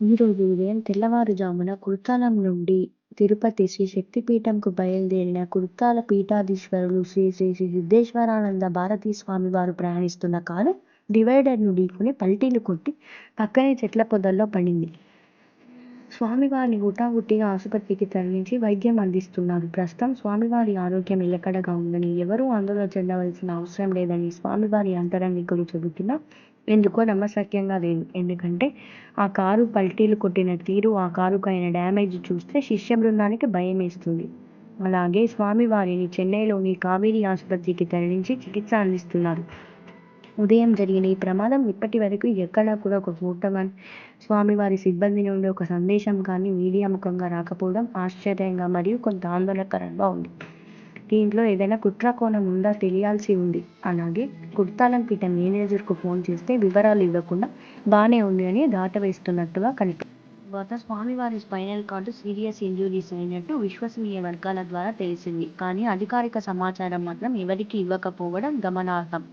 ఈరోజు ఉదయం తెల్లవారుజామున కుర్తాలం నుండి తిరుపతి శ్రీ శక్తిపీఠంకు బయలుదేరిన కుర్తాల పీఠాధీశ్వరులు శ్రీ శ్రీ శ్రీ సిద్ధేశ్వరానంద భారతీ స్వామి వారు ప్రయాణిస్తున్న కారు డివైడర్ను ఢీకొని పల్టీలు కొట్టి పక్కనే చెట్ల పొదల్లో పడింది. స్వామివారిని హుటాహుటిన ఆసుపత్రికి తరలించి వైద్యం అందిస్తున్నారు. ప్రస్తుతం స్వామివారి ఆరోగ్యం నిలకడగా ఉందని, ఎవరూ ఆందోళన చెందవలసిన అవసరం లేదని స్వామివారి అంతరంగికులు చెబుతున్నా ఎందుకో నమ్మశక్యంగా లేదు. ఎందుకంటే ఆ కారు పల్టీలు కొట్టిన తీరు, ఆ కారుకు అయిన డ్యామేజ్ చూస్తే శిష్య బృందానికి భయమేస్తుంది. అలాగే స్వామివారిని చెన్నైలోని కావేరీ ఆసుపత్రికి తరలించి చికిత్స అందిస్తున్నారు. ఉదయం జరిగిన ఈ ప్రమాదం ఇప్పటి వరకు ఎక్కడా కూడా ఒక ఫోటో కానీ, స్వామివారి సిబ్బంది నుండి ఒక సందేశం కానీ మీడియా ముఖంగా రాకపోవడం ఆశ్చర్యంగా మరియు కొంత ఆందోళనకరంగా ఉంది. దీంట్లో ఏదైనా కుట్ర కోణం ఉందా తెలియాల్సి ఉంది. అలాగే కుర్తాలం పీఠం మేనేజర్కు ఫోన్ చేస్తే వివరాలు ఇవ్వకుండా బానే ఉంది అని దాటవేస్తున్నట్టుగా కనిపిస్తుంది. తర్వాత స్వామివారి స్పైనల్ కార్డు సీరియస్ ఇంజురీస్ అయినట్టు విశ్వసనీయ వర్గాల ద్వారా తెలిసింది. కానీ అధికారిక సమాచారం మాత్రం ఎవరికీ ఇవ్వకపోవడం గమనార్హం.